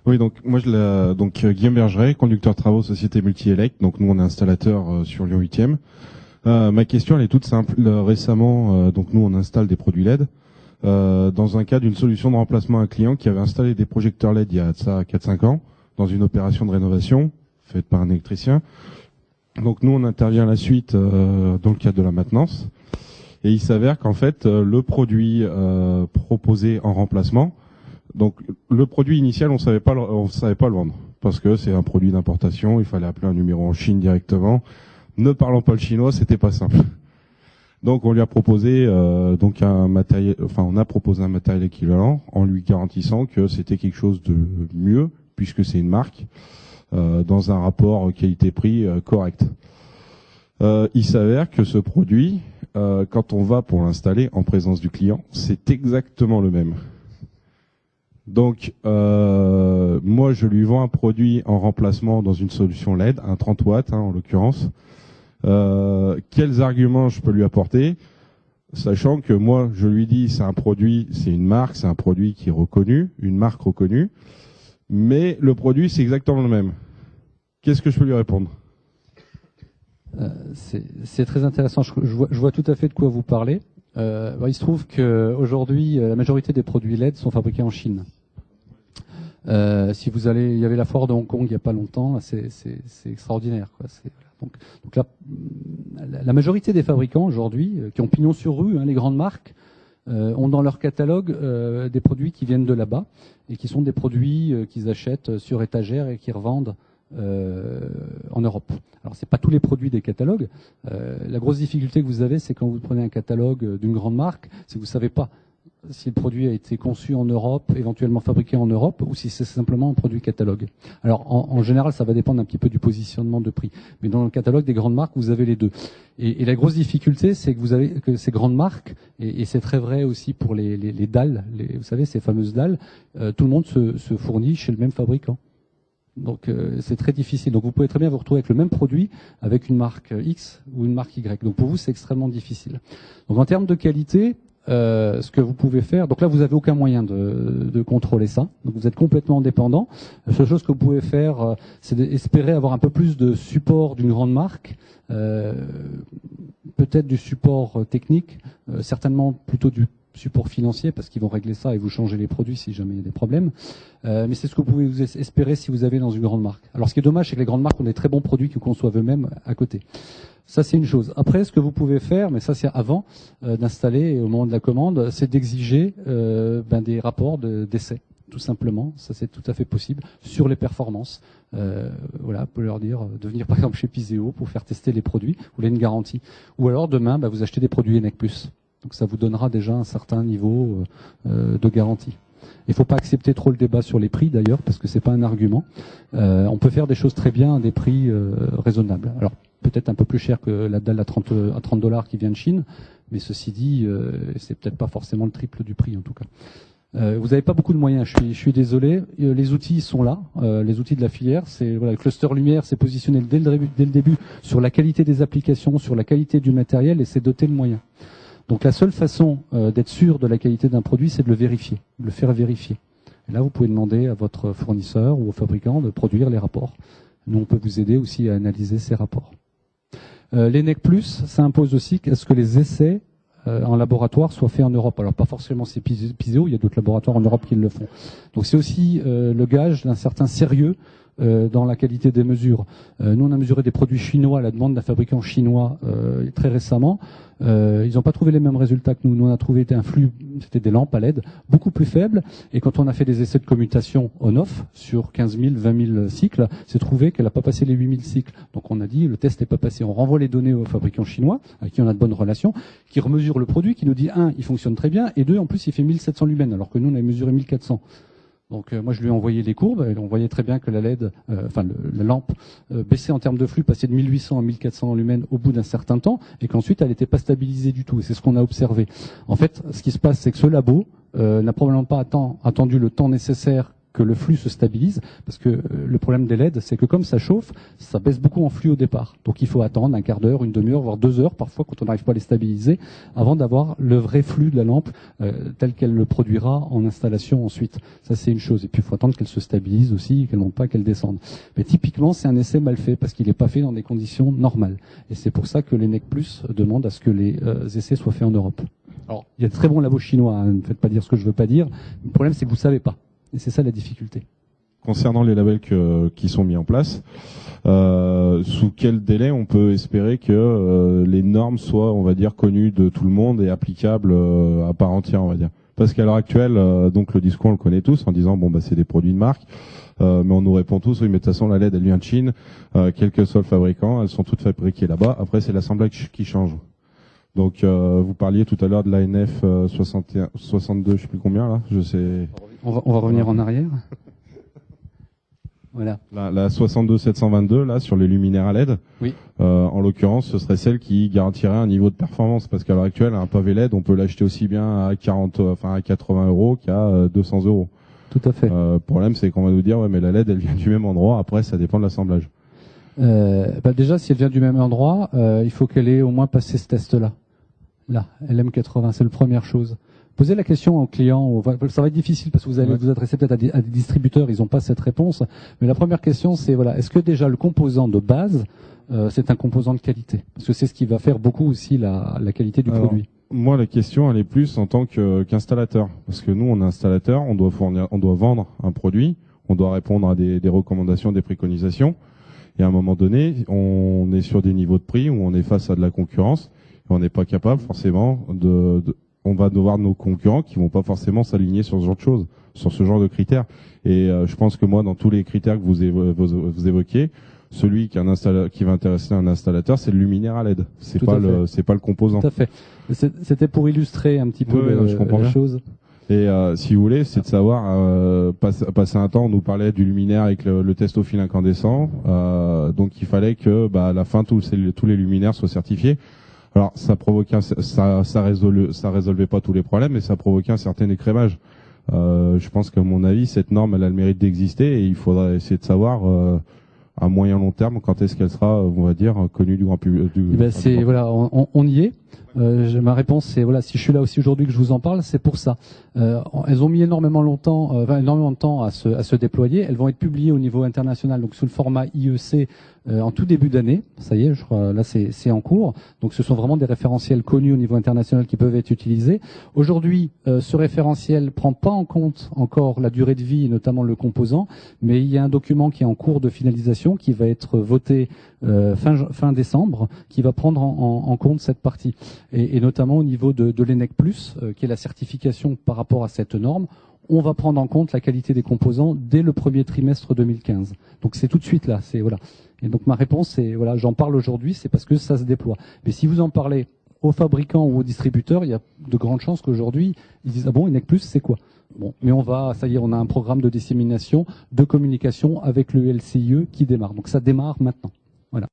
Oui, donc moi Guillaume Bergeret, conducteur de travaux Société Multielect. Donc nous on est installateur sur Lyon 8e. Ma question elle est toute simple. Récemment, donc nous on installe des produits LED dans un cas d'une solution de remplacement à un client qui avait installé des projecteurs LED il y a de ça 4-5 ans dans une opération de rénovation faite par un électricien. Donc nous on intervient à la suite dans le cadre de la maintenance et il s'avère qu'en fait le produit proposé en remplacement, donc le produit initial on savait pas le vendre parce que c'est un produit d'importation, il fallait appeler un numéro en Chine directement. Ne parlant pas le chinois, c'était pas simple. Donc on lui a proposé donc un matériel, enfin on a proposé un matériel équivalent en lui garantissant que c'était quelque chose de mieux puisque c'est une marque dans un rapport qualité-prix correct. Il s'avère que ce produit, quand on va pour l'installer en présence du client, c'est exactement le même. Donc moi je lui vends un produit en remplacement dans une solution LED, un 30 watts en l'occurrence. Quels arguments je peux lui apporter, sachant que moi je lui dis c'est un produit, c'est une marque, c'est un produit qui est reconnu, une marque reconnue, mais le produit c'est exactement le même. Qu'est-ce que je peux lui répondre? C'est très intéressant, je vois tout à fait de quoi vous parlez. Il se trouve qu'aujourd'hui la majorité des produits LED sont fabriqués en Chine. Si vous allez, il y avait la foire de Hong Kong il n'y a pas longtemps, c'est extraordinaire, quoi. Donc là, la majorité des fabricants aujourd'hui, qui ont pignon sur rue, les grandes marques, ont dans leur catalogue des produits qui viennent de là-bas et qui sont des produits qu'ils achètent sur étagère et qui revendent en Europe. Alors c'est pas tous les produits des catalogues. La grosse difficulté que vous avez, c'est quand vous prenez un catalogue d'une grande marque, c'est que vous savez pas si le produit a été conçu en Europe, éventuellement fabriqué en Europe, ou si c'est simplement un produit catalogue. Alors en général, ça va dépendre un petit peu du positionnement de prix. Mais dans le catalogue des grandes marques, vous avez les deux. Et la grosse difficulté, c'est que vous avez que ces grandes marques, et c'est très vrai aussi pour les dalles, vous savez, ces fameuses dalles, tout le monde se fournit chez le même fabricant. Donc c'est très difficile. Donc vous pouvez très bien vous retrouver avec le même produit avec une marque X ou une marque Y. Donc pour vous, c'est extrêmement difficile. Donc en termes de qualité, ce que vous pouvez faire, donc là vous n'avez aucun moyen de contrôler ça, donc vous êtes complètement dépendant. La seule chose que vous pouvez faire, c'est d'espérer avoir un peu plus de support d'une grande marque, peut-être du support technique, certainement plutôt du support financier parce qu'ils vont régler ça et vous changer les produits si jamais il y a des problèmes. Mais c'est ce que vous pouvez vous espérer si vous avez dans une grande marque. Alors ce qui est dommage, c'est que les grandes marques ont des très bons produits qu'ils conçoivent eux-mêmes à côté. Ça, c'est une chose. Après, ce que vous pouvez faire, mais ça, c'est avant d'installer au moment de la commande, c'est d'exiger des rapports d'essai, tout simplement. Ça, c'est tout à fait possible sur les performances. Voilà, vous pouvez leur dire de venir par exemple chez Piseo pour faire tester les produits. Vous voulez une garantie. Ou alors demain, vous achetez des produits ENEC+. Donc ça vous donnera déjà un certain niveau de garantie. Il ne faut pas accepter trop le débat sur les prix d'ailleurs, parce que c'est pas un argument. On peut faire des choses très bien à des prix raisonnables. Alors peut-être un peu plus cher que la dalle à $30 qui vient de Chine, mais ceci dit, c'est peut-être pas forcément le triple du prix en tout cas. Vous n'avez pas beaucoup de moyens, je suis désolé. Les outils sont là, les outils de la filière. C'est voilà, le cluster lumière, c'est positionné dès le début sur la qualité des applications, sur la qualité du matériel, et c'est doté de moyens. Donc la seule façon d'être sûr de la qualité d'un produit, c'est de le vérifier, de le faire vérifier. Et là, vous pouvez demander à votre fournisseur ou au fabricant de produire les rapports. Nous, on peut vous aider aussi à analyser ces rapports. L'ENEC+, ça impose aussi à ce que les essais en laboratoire soient faits en Europe. Alors pas forcément c'est Piseo, il y a d'autres laboratoires en Europe qui le font. Donc c'est aussi le gage d'un certain sérieux dans la qualité des mesures. Nous, on a mesuré des produits chinois à la demande d'un fabricant chinois très récemment. Ils n'ont pas trouvé les mêmes résultats que nous. Nous, on a trouvé un flux, c'était des lampes à LED, beaucoup plus faibles. Et quand on a fait des essais de commutation on-off sur 15 000, 20 000 cycles, c'est trouvé qu'elle n'a pas passé les 8 000 cycles. Donc on a dit, le test n'est pas passé. On renvoie les données aux fabricants chinois, avec qui on a de bonnes relations, qui remesurent le produit, qui nous dit, 1, il fonctionne très bien, et 2, en plus, il fait 1700 lumens, alors que nous, on a mesuré 1400. Donc moi je lui ai envoyé les courbes et on voyait très bien que la LED, la lampe baissait en termes de flux, passait de 1800 à 1400 lumens au bout d'un certain temps et qu'ensuite elle n'était pas stabilisée du tout. Et c'est ce qu'on a observé. En fait, ce qui se passe, c'est que ce labo n'a probablement pas attendu le temps nécessaire que le flux se stabilise, parce que le problème des LED, c'est que comme ça chauffe, ça baisse beaucoup en flux au départ. Donc il faut attendre un quart d'heure, une demi-heure, voire 2 heures parfois quand on n'arrive pas à les stabiliser, avant d'avoir le vrai flux de la lampe tel qu'elle le produira en installation ensuite. Ça c'est une chose. Et puis il faut attendre qu'elle se stabilise aussi, qu'elle monte pas, qu'elle descende. Mais typiquement c'est un essai mal fait parce qu'il n'est pas fait dans des conditions normales. Et c'est pour ça que l'ENEC Plus demande à ce que les essais soient faits en Europe. Alors il y a de très bons labos chinois, hein, ne faites pas dire ce que je veux pas dire. Le problème c'est que vous savez pas. Et c'est ça la difficulté. Concernant les labels qui sont mis en place, sous quel délai on peut espérer que les normes soient, on va dire, connues de tout le monde et applicables à part entière, on va dire. Parce qu'à l'heure actuelle, donc le discours on le connaît tous en disant bon bah c'est des produits de marque, mais on nous répond tous oui mais de toute façon la LED elle vient de Chine, quel que soit le fabricant, elles sont toutes fabriquées là-bas. Après c'est l'assemblage qui change. Donc vous parliez tout à l'heure de l'ANF 61, 62, je sais plus combien là, je sais. On va revenir en arrière. Voilà. La 62722 là sur les luminaires à LED. Oui. En l'occurrence, ce serait celle qui garantirait un niveau de performance parce qu'à l'heure actuelle, un pavé LED, on peut l'acheter aussi bien à 80 euros qu'à 200 euros. Tout à fait. Le problème, c'est qu'on va nous dire ouais, mais la LED, elle vient du même endroit. Après, ça dépend de l'assemblage. Déjà, si elle vient du même endroit, il faut qu'elle ait au moins passé ce test-là. Là, LM80, c'est la première chose. Posez la question aux clients, ça va être difficile parce que vous allez vous adresser peut-être à des distributeurs, ils n'ont pas cette réponse. Mais la première question, c'est voilà, est-ce que déjà le composant de base, c'est un composant de qualité? Parce que c'est ce qui va faire beaucoup aussi la qualité du produit. Moi, la question, elle est plus en tant qu'installateur. Parce que nous, on est installateur, on doit vendre un produit, on doit répondre à des recommandations, des préconisations. Et à un moment donné, on est sur des niveaux de prix où on est face à de la concurrence. Et on n'est pas capable forcément on va devoir nos concurrents qui vont pas forcément s'aligner sur ce genre de choses, sur ce genre de critères. Et je pense que moi, dans tous les critères que vous évoquez, celui qui va intéresser un installateur, c'est le luminaire à LED. C'est pas le composant. Tout à fait. C'était pour illustrer un petit peu la chose. Et si vous voulez, c'est de savoir, passer un temps, on nous parlait du luminaire avec le test au fil incandescent. Donc il fallait que à la fin tous les luminaires soient certifiés. Alors ça provoquait ça résolvait pas tous les problèmes, mais ça provoquait un certain écrémage. Je pense qu'à mon avis, cette norme elle a le mérite d'exister et il faudra essayer de savoir à moyen long terme quand est-ce qu'elle sera, on va dire, connue du grand public. Voilà, on y est. Ma réponse c'est voilà, si je suis là aussi aujourd'hui que je vous en parle, c'est pour ça. Elles ont mis énormément de temps à se déployer. Elles vont être publiées au niveau international, donc sous le format IEC en tout début d'année. Ça y est, je crois là c'est en cours. Donc ce sont vraiment des référentiels connus au niveau international qui peuvent être utilisés. Aujourd'hui, ce référentiel prend pas en compte encore la durée de vie, et notamment le composant, mais il y a un document qui est en cours de finalisation qui va être voté fin décembre, qui va prendre en compte cette partie. Et notamment au niveau de l'ENEC+, qui est la certification par rapport à cette norme, on va prendre en compte la qualité des composants dès le premier trimestre 2015. Donc c'est tout de suite là. Voilà. Et donc ma réponse c'est voilà, j'en parle aujourd'hui, c'est parce que ça se déploie. Mais si vous en parlez aux fabricants ou aux distributeurs, il y a de grandes chances qu'aujourd'hui ils disent ah bon, ENEC+, c'est quoi? Bon, mais ça y est, on a un programme de dissémination, de communication avec le LCIE qui démarre. Donc ça démarre maintenant. Voilà.